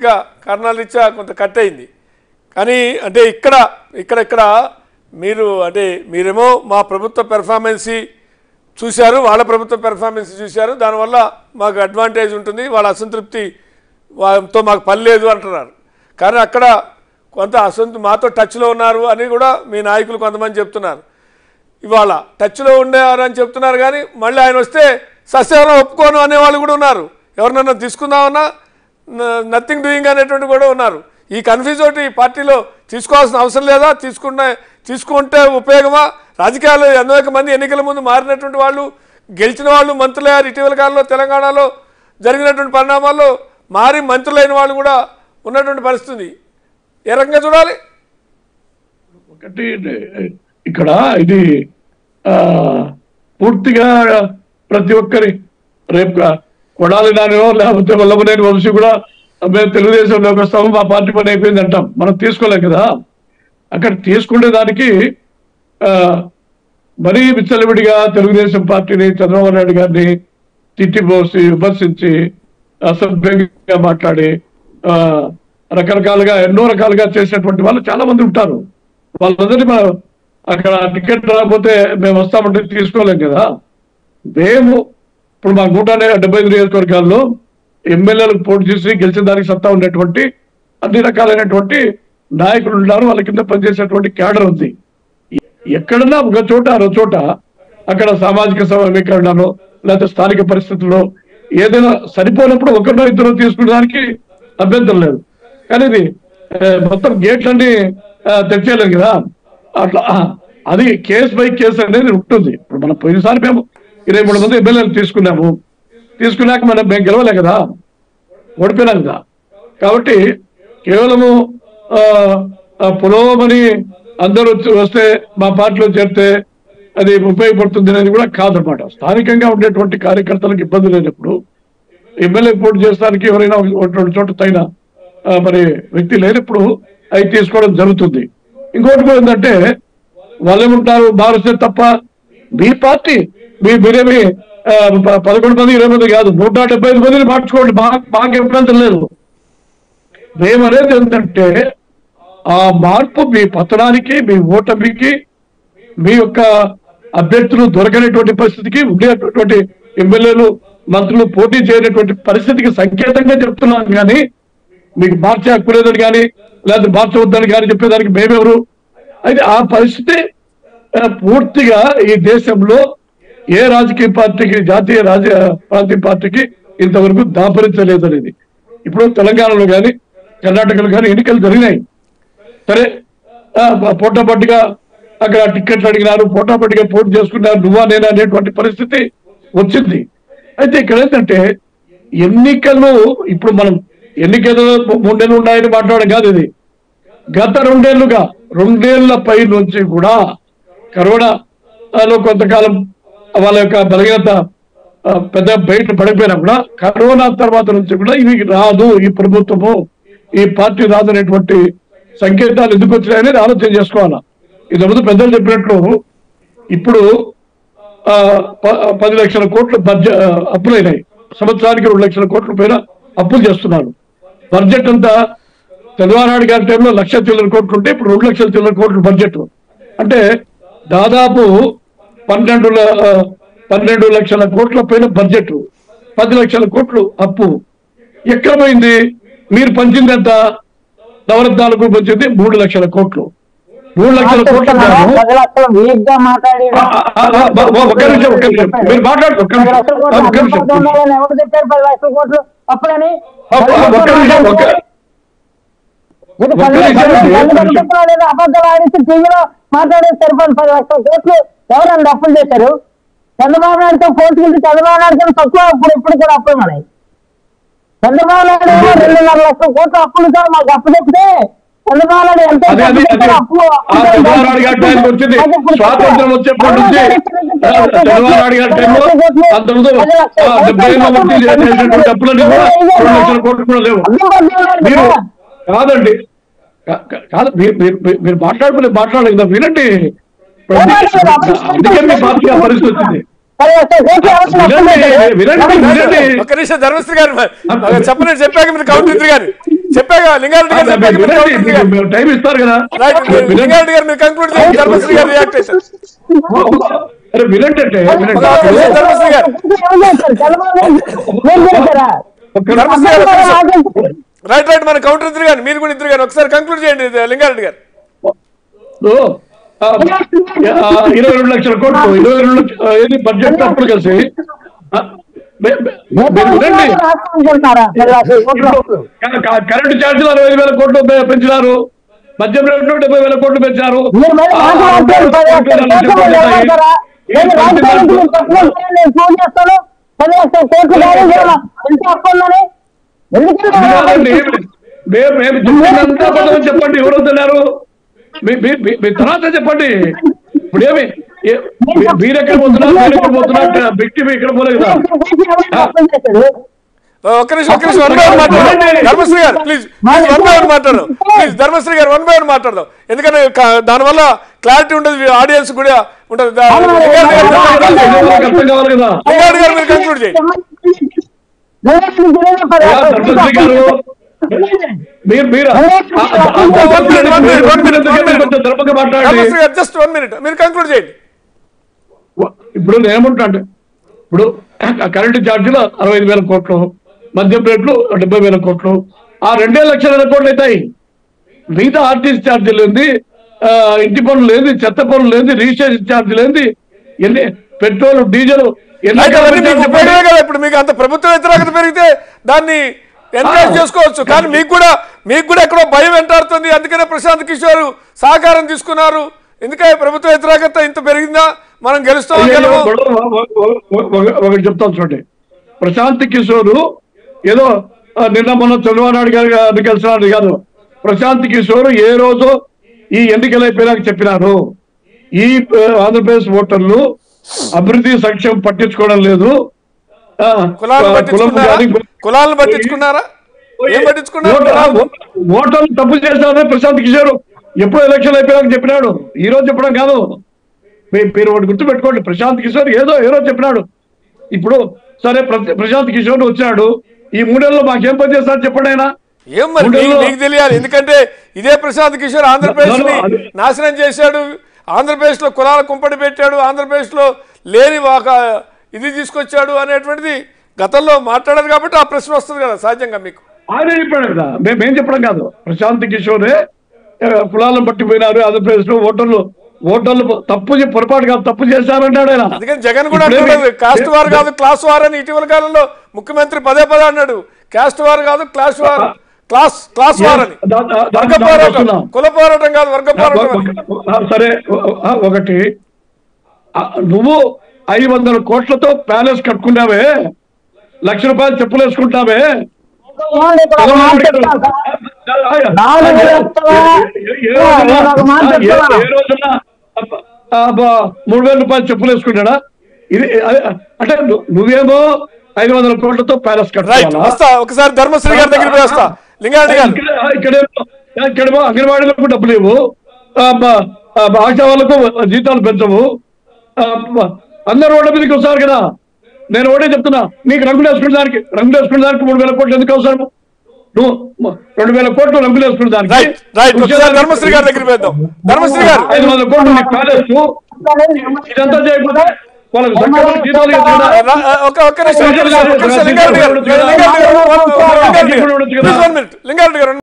కారణాల రీత్యా కొంత కట్ అయింది. కానీ అంటే ఇక్కడ మీరు అంటే మీరేమో మా ప్రభుత్వ పెర్ఫార్మెన్స్ చూశారు, వాళ్ళ ప్రభుత్వ పెర్ఫార్మెన్స్ చూశారు, దానివల్ల మాకు అడ్వాంటేజ్ ఉంటుంది, వాళ్ళ అసంతృప్తి వాళ్ళతో మాకు పని లేదు అంటున్నారు. కానీ అక్కడ కొంత మాతో టచ్లో ఉన్నారు అని కూడా మీ నాయకులు కొంతమంది చెప్తున్నారు. ఇవాళ టచ్లో ఉండేవారని చెప్తున్నారు, కానీ మళ్ళీ ఆయన వస్తే సస్యవరం ఒప్పుకోను అనేవాళ్ళు కూడా ఉన్నారు. ఎవరినన్నా తీసుకుందామన్నా నథింగ్ డూయింగ్ అనేటువంటి కూడా ఉన్నారు. ఈ కన్ఫ్యూజ్ ఒకటి పార్టీలో తీసుకోవాల్సిన అవసరం లేదా? తీసుకుంటే ఉపయోగమా? రాజకీయాలు అనేక మంది ఎన్నికల ముందు మారినటువంటి వాళ్ళు, గెలిచిన వాళ్ళు మంత్రులయ్యారు. ఇటీవల కాలంలో తెలంగాణలో జరిగినటువంటి పరిణామాల్లో మారి మంత్రులైన వాళ్ళు కూడా ఉన్నటువంటి పరిస్థితి ఏ రకంగా చూడాలి? ఒకటి ఇక్కడ ఇది పూర్తిగా ప్రతి ఒక్కరి రేపు కొడాలి నానో లేకపోతే వల్లభనేని వంశీ కూడా మేము తెలుగుదేశంలోకి వస్తాము, మా పార్టీ పని అయిపోయింది అంటాం. మనం తీసుకోలేం కదా. అక్కడ తీసుకునే దానికి మరీ విచ్చలవిడిగా తెలుగుదేశం పార్టీని, చంద్రబాబు నాయుడు గారిని తిట్టిపోసి విమర్శించి అసభ్యంగా మాట్లాడి రకరకాలుగా ఎన్నో రకాలుగా చేసినటువంటి వాళ్ళు చాలా మంది ఉంటారు. వాళ్ళందరినీ మనం అక్కడ టికెట్ రాకపోతే మేము వస్తామంటే తీసుకోలేం కదా. మేము ఇప్పుడు మా 175 నియోజకవర్గాల్లో ఎమ్మెల్యేలకు పోటీ చేసి గెలిచిన దానికి సత్తా ఉండేటువంటి అన్ని రకాలైనటువంటి నాయకులు ఉన్నారు. వాళ్ళ కింద పనిచేసేటువంటి క్యాడర్ ఉంది. ఎక్కడన్నా ఒక చోట అరో చోట అక్కడ సామాజిక సమీకరణలో లేకపోతే స్థానిక పరిస్థితుల్లో ఏదైనా సరిపోయినప్పుడు ఒకరినో ఇద్దరు తీసుకునేదానికి అభ్యంతరం లేదు. కానీ ఇది మొత్తం గేట్లన్నీ తెచ్చేయలేదు కదా. అట్లా అది కేసు బై కేసు అనేది ఉంటుంది. ఇప్పుడు మనం పోయినసారి మేము 23 మంది ఎమ్మెల్యేలు తీసుకున్నాక మేము గెలవలే కదా, ఓడిపోయినాం కదా. కాబట్టి కేవలము పురోగమని అందరూ వస్తే మా పార్టీలో చేరితే అది ఉపయోగపడుతుంది అనేది కూడా కాదనమాట. స్థానికంగా ఉండేటువంటి కార్యకర్తలకు ఇబ్బంది లేనప్పుడు ఎమ్మెల్యే పోటీ చేస్తానికి ఎవరైనా ఒక చోట తగిన మరి వ్యక్తి లేనప్పుడు అవి తీసుకోవడం జరుగుతుంది. ఇంకోటి కూడా ఏంటంటే వాళ్ళు ఏమంటారు, మారుస్తే తప్ప మీ పార్టీ మీరేమి 11 మంది 20 మంది కాదు, 175 మందిని మార్చుకోండి, మాకు ఎప్పుడంత లేదు. మేమనేది ఏంటంటే ఆ మార్పు మీ పతనానికి, మీ ఓటమికి, మీ యొక్క అభ్యర్థులు దొరకనేటువంటి పరిస్థితికి, ఉండేటటువంటి ఎమ్మెల్యేలు మంత్రులు పోటీ చేయనటువంటి పరిస్థితికి సంకేతంగా చెప్తున్నాను. కానీ మీకు మార్చే హక్కు లేదని కానీ లేదా మార్చవద్దని కానీ చెప్పేదానికి మేమెవరు? అయితే ఆ పరిస్థితి పూర్తిగా ఈ దేశంలో ఏ రాజకీయ పార్టీకి, జాతీయ ప్రాంతీయ పార్టీకి ఇంతవరకు దాపరించలేదనేది. ఇప్పుడు తెలంగాణలో కానీ కర్ణాటకలో కానీ ఎన్నికలు జరిగినాయి. సరే పోటాపోటీగా అక్కడ టిక్కెట్లు అడిగినారు, పోటాపోటీగా పోటీ చేసుకున్నారు, నువ్వా నేనా అనేటువంటి పరిస్థితి వచ్చింది. అయితే ఇక్కడ ఏంటంటే ఎన్నికలు ఇప్పుడు మనం ఎన్నికలు 3 నెలలు ఉన్నాయని మాట్లాడడం కాదు. ఇది గత 2 పై నుంచి కూడా కరోనాలో కొంతకాలం వాళ్ళ యొక్క బలహీనత పెద్ద బయట పడిపోయినా కూడా కరోనా తర్వాత నుంచి కూడా ఇవి రాదు, ఈ ప్రభుత్వము ఈ పార్టీ రాదు అనేటువంటి సంకేతాలు ఎందుకు వచ్చినాయనేది ఆలోచన చేసుకోవాలా. ఇంతకుముందు పెద్దలు చెప్పినట్లు ఇప్పుడు 10 లక్షల కోట్లు బడ్జెట్ అప్పులైనాయి. సంవత్సరానికి 2 లక్షల కోట్ల పైన అప్పులు చేస్తున్నారు. బడ్జెట్ అంతా చంద్రబాబు నాయుడు గారి టైంలో 1,00,000 చిల్లర కోట్లు ఉంటే ఇప్పుడు 2 లక్షల చిల్లర కోట్లు బడ్జెట్. అంటే దాదాపు 12 లక్షల కోట్ల పైన బడ్జెట్, 10 లక్షల కోట్లు అప్పు. ఎక్కడ పోయింది? మీరు పంచింది ఎంత? నవరత్నాలకు పంచింది 3 లక్షల కోట్లు. 3 లక్షల కోట్ల మీరు మాట్లాడుతూ అబద్ధాలు ఆడించి టీవీలో మాట్లాడే సరిపోయింది. 10 లక్షల కోట్లు ఎవరన్నా అప్పులు చేశారు? చంద్రబాబు నాయుడుతో పోల్చుకుంటే చంద్రబాబు నాయుడు తక్కువ అప్పుడు ఇప్పుడు కూడా అప్పులు ఉన్నాయి. చంద్రబాబు నాయుడు 2.5 లక్షల కోట్లు అప్పులు సార్ మాకు అప్పు చెప్తే చంద్రబాబు నాయుడు ఎంత స్వాతంత్రం వచ్చేప్పటి నుంచి చంద్రబాబు నాయుడు గారి టైంలో అప్పులన్నీ కూడా 2 లక్షల కోట్లు కూడా లేవు. మీరు కాదండి, కాదు మీరు మాట్లాడాలి కదా, వినండి. అందుకే మీ పార్టీ ఆ పరిస్థితి వచ్చింది. ఒక్క నిమిషం ధర్మశ్రీ గారు చెప్పాక మీరు కౌంటర్ గారు చెప్పాగా లింగారెడ్డి గారు చెప్పాక మీరు counter చేయాలి. టైం ఇస్తారు కదా. రైట్ లింగారెడ్డి గారు మీరు కంక్లూడ్ చేయండి. ధర్మశ్రీ గారు రియాక్ట్ చేశారు. అరే వినండి అంటే ధర్మశ్రీ గారు రైట్ రైట్ మన కౌంటర్ ఇద్దరు గారు మీరు కూడా ఇద్దరు గారు ఒకసారి కంక్లూడ్ చేయండి లింగారెడ్డి గారు. 22 లక్షల కోట్లు 22 బడ్జెట్ అప్పుడు కలిసి కరెంటు ఛార్జీలు 60,000 కోట్లు పెంచినారు. మద్యం రేట్లు 70,000 కోట్లు పెంచారు. మేము చెప్పండి ఎవరు వద్దన్నారు మీ తర్వాత చెప్పండి. ఇప్పుడు ఏమి మీరెక్కడ పోతున్నారు మీరెక్కడ పోతున్నారు వ్యక్తి ఇక్కడ పోలేదు కదా. ఒక్క నిమిషం వన్ బై వన్ మాట్లాడదాం. ధర్మశ్రీ గారు ప్లీజ్ వన్ బై వన్ మాట్లాడదాం. ప్లీజ్ ధర్మశ్రీ గారు వన్ బై వన్ మాట్లాడదాం. ఎందుకంటే దానివల్ల క్లారిటీ ఉండదు, ఆడియన్స్ కూడా ఉంటుంది. అర్థం కావాలి కదా. లింగారెడ్డి గారు మీరు కంక్లూడ్ చేయండి. ధర్మశ్రీ గారు జస్ట్ 1 minute మీరు కంక్లూడ్ చేయండి. ఇప్పుడు నేనేమంటా అంటే ఇప్పుడు కరెంటు ఛార్జీలు 65,000 కోట్లు, మద్యం రేట్లు 70,000 కోట్లు, ఆ 2,00,000 కోట్లు అవుతాయి. మిగతా ఆర్టీసీ ఛార్జీలు ఏంది, ఇంటి పనులు ఏంది, చెత్త పనులు ఏంది, రిజిస్ట్రేషన్ ఛార్జీలు ఏంది, ఎన్ని పెట్రోల్ డీజిల్ ఇప్పుడు మీకు అంత ప్రభుత్వ వ్యతిరేకత పెరిగితే దాన్ని ఎంకరేజ్ చేసుకోవచ్చు. కానీ మీకు కూడా ఎక్కడో భయం వెంటాడుతుంది. అందుకనే ప్రశాంత్ కిషోర్ సహకారం తీసుకున్నారు. ఎందుకంటే ప్రభుత్వ వ్యతిరేకత ఇంత పెరిగిందా, మనం గెలుస్తాం. ఒకటి చెప్తాను చూడండి, ప్రశాంత్ కిషోర్ ఏదో నిన్న మొన్న చంద్రబాబు నాయుడు గారు కలిసినాడు కాదు. ప్రశాంత్ కిషోర్ ఏ రోజు ఈ ఎన్నికలు అయిపోయినాక చెప్పినారు, ఈ ఆంధ్రప్రదేశ్ ఓటర్లు అభివృద్ధి సంక్షేమం పట్టించుకోవడం లేదు, కులాలను పట్టించుకున్నారా, ఏం పట్టించుకున్నారు, ఓటర్లు తప్పు చేస్తారని ప్రశాంత్ కిషోర్ ఎప్పుడో ఎలక్షన్ అయిపోయాక చెప్పినాడు. ఈ రోజు చెప్పడం కాదు, మీరు ఒకటి గుర్తుపెట్టుకోండి. ప్రశాంత్ కిషోర్ ఏ రోజు చెప్పినాడు. ఇప్పుడు సరే ప్రశాంత్ కిషోర్ వచ్చినాడు, ఈ 3 ఏళ్ళలో మాకేం పని చేస్తారని చెప్పండి. ఆయన ఏం మరి మీకు తెలియాలి. ఎందుకంటే ఇదే ప్రశాంత్ కిషోర్ ఆంధ్రప్రదేశ్ ని నాశనం చేశాడు, ఆంధ్రప్రదేశ్ లో కులాల కుంపటి పెట్టాడు, ఆంధ్రప్రదేశ్ లో లేని ఒక ఇది తీసుకొచ్చాడు అనేటువంటిది గతంలో మాట్లాడారు. కాబట్టి ఆ ప్రశ్న వస్తుంది కదా సహజంగా మీకు. ఆయన చెప్పాడు కదా, మేమేం చెప్పడం కాదు. ప్రశాంత్ కిషోరే కులాలను పట్టిపోయినారు, ఆంధ్రప్రదేశ్ లో ఓటర్లు పొరపాటు కాదు తప్పు చేశారంటాడు ఆయన. అందుకని జగన్ కూడా అంటున్నాడు కాస్ట్ వార్ కాదు క్లాస్ వార్ అని. ఇటీవల కాలంలో ముఖ్యమంత్రి పదే అన్నాడు, కాస్ట్ వార్ కాదు క్లాస్ వార్, క్లాస్ వార్ అని. వర్గ పోరాటం, కుల పోరాటం కాదు వర్గ పోరాటం. సరే ఒకటి, నువ్వు 500 కోట్లతో ప్యాలెస్ కట్టుకున్నావే, ₹1,00,000 చెప్పులు వేసుకుంటావే, ఏ రోజున ₹3,000 చెప్పులు వేసుకుంటాడా? ఇది అంటే నువ్వేమో 500 కోట్లతో ప్యాలెస్ కట్టాలా? ఒకసారి ధర్మశ్రీ గారి దగ్గరికి వస్తా. లింగారెడ్డి గారు ఇక్కడేమో అంగన్వాడీలకు డబ్బులు ఇవ్వు, ఆశా వాళ్ళకు జీతాలు పెంచవు, అందరూ రోడ్ల మీదకి వస్తారు కదా. నేను ఒకటే చెప్తున్నా, నీకు రంగులు వేసుకునే దానికి 3,000 కోట్లు ఎందుకు అవసరం? నువ్వు 2,000 కోట్లు రంగులు వేసుకునే దానికి ధర్మశ్రీ గారి దగ్గర 500 కోట్లు నీకు ప్యాలెస్, ఇదంతా చేయకపోతే వాళ్ళకి జీతాలు లింగారెడ్డి గారు